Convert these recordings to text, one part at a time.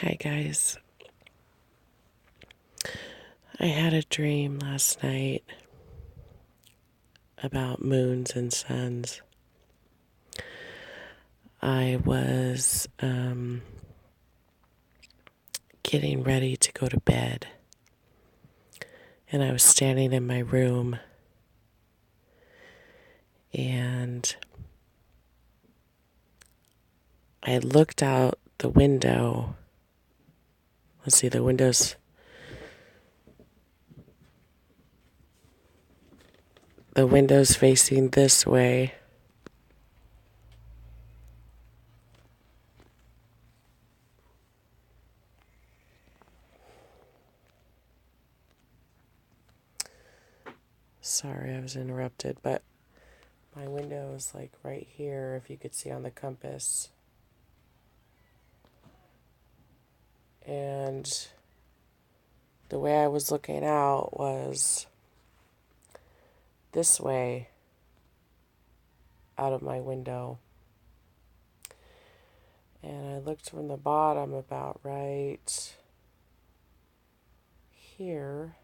Hi, guys. I had a dream last night about moons and suns. I was getting ready to go to bed, and I was standing in my room, and I looked out the window. Let's see, the window's facing this way. Sorry, I was interrupted, but my window is like right here, if you could see on the compass. And the way I was looking out was this way out of my window. And I looked from the bottom about right here.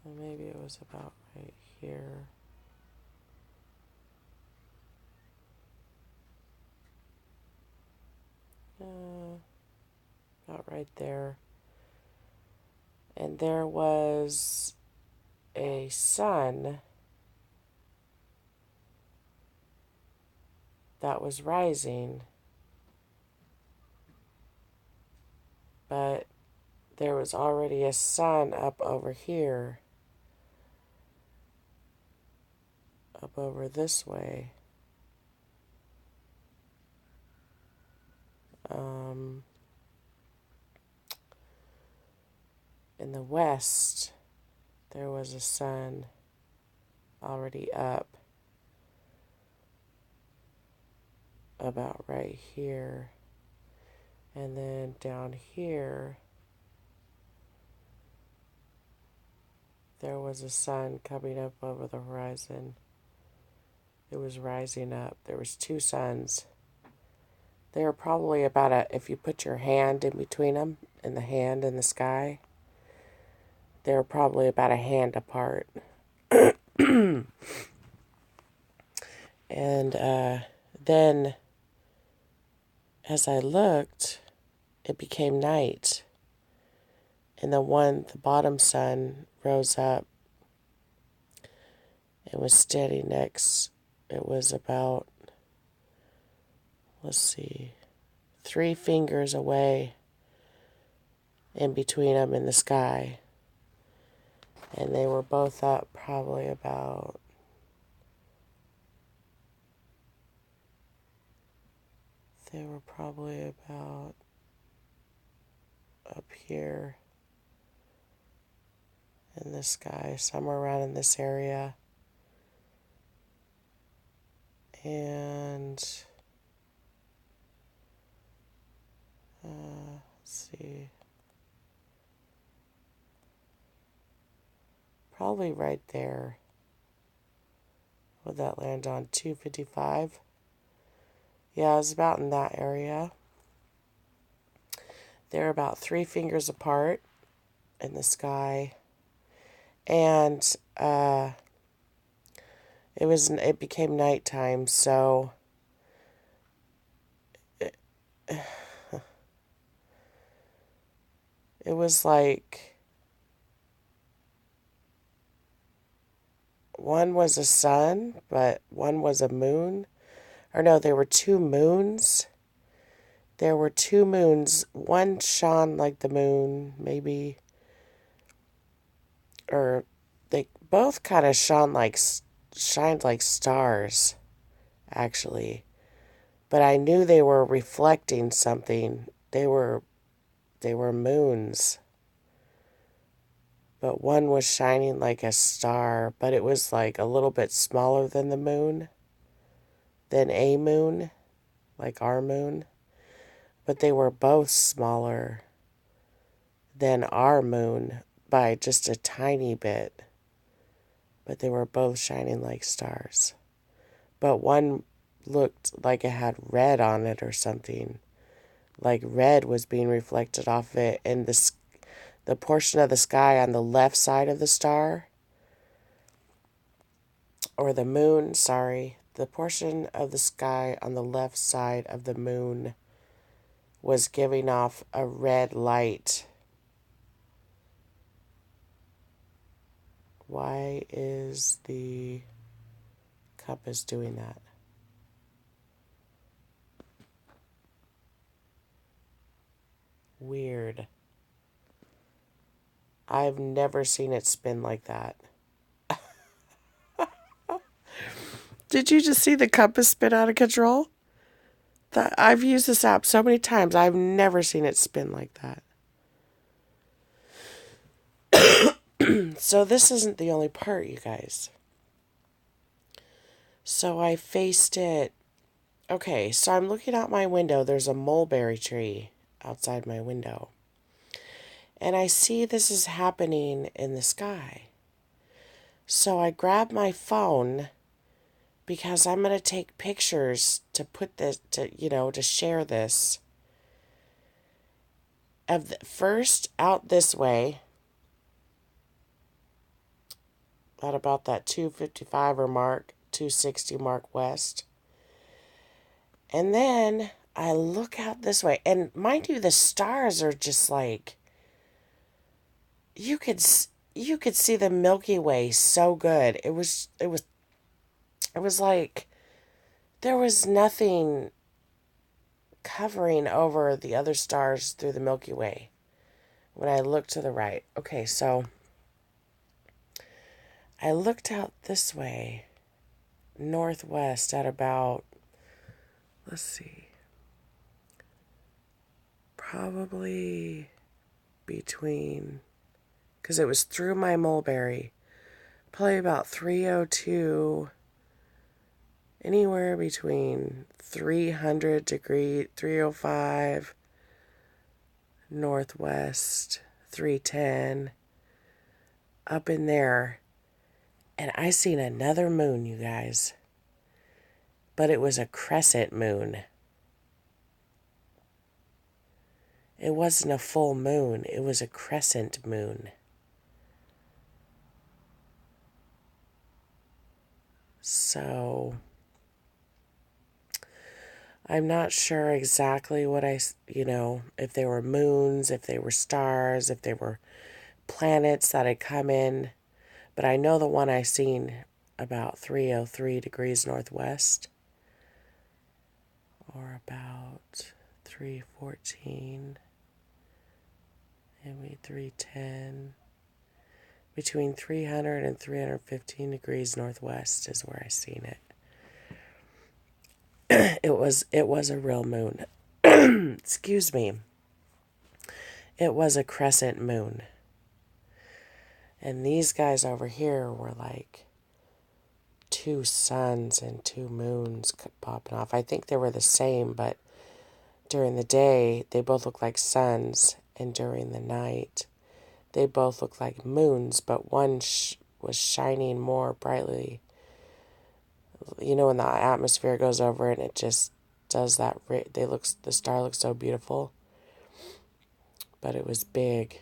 And maybe it was about right here. About right there. And there was a sun that was rising. But there was already a sun up over here. Up over this way. In the west, there was a sun already up about right here. And then down here, there was a sun coming up over the horizon. It was rising up. There was two suns. They were probably if you put your hand in between them, in the hand and the sky, they were probably about a hand apart. And then, as I looked, it became night. And the bottom sun rose up and was standing next. It was about, 3 fingers away in between them in the sky. And they were both up probably about up here in the sky, somewhere around in this area. And let's see, probably right there. Would that land on 255? Yeah, it was about in that area. They're about 3 fingers apart in the sky. And it became nighttime, so it was like one was a sun, but one was a moon. Or no, there were 2 moons. There were 2 moons. One shone like the moon, maybe. Or they both kind of shined like stars, actually. But I knew they were reflecting something. They were moons. But one was shining like a star, but it was like a little bit smaller than the moon, than a moon, like our moon. But they were both smaller than our moon by just a tiny bit. But they were both shining like stars. But one looked like it had red on it or something, like red was being reflected off of it, and the portion of the sky on the left side of the star, or the moon, sorry, the portion of the sky on the left side of the moon was giving off a red light. Why is the compass doing that? Weird. I've never seen it spin like that. Did you just see the compass spin out of control? I've used this app so many times. I've never seen it spin like that. So this isn't the only part, you guys. So I faced it. Okay, so I'm looking out my window. There's a mulberry tree outside my window. And I see this is happening in the sky. So I grab my phone because I'm going to take pictures to put this, to share this. Of the first out this way, at about that 255 mark, 260 mark west. And then I look out this way. And mind you, the stars are just like, you could see the Milky Way so good. It was like there was nothing covering over the other stars through the Milky Way when I looked to the right. Okay, so I looked out this way, northwest, at about, let's see, probably between, because it was through my mulberry, probably about 302, anywhere between 300 degree, 305, northwest, 310, up in there. And I seen another moon, you guys. But it was a crescent moon. It wasn't a full moon. It was a crescent moon. So I'm not sure exactly what if they were moons, if they were stars, if they were planets that had come in. But I know the one I seen about 303 degrees northwest, or about 314, maybe 310. Between 300 and 315 degrees northwest is where I seen it. It was a real moon. Excuse me. It was a crescent moon. And these guys over here were like two suns and two moons popping off. I think they were the same, but during the day, they both look like suns. And during the night, they both look like moons, but one was shining more brightly. You know, when the atmosphere goes over it, and it just does that. The star looks so beautiful. But it was big.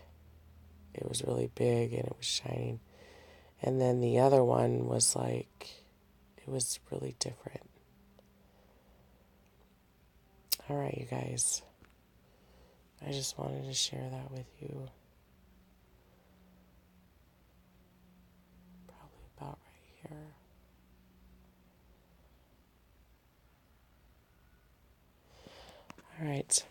It was really big, and it was shining. And then the other one was like, it was really different. All right, you guys. I just wanted to share that with you. Probably about right here. All right.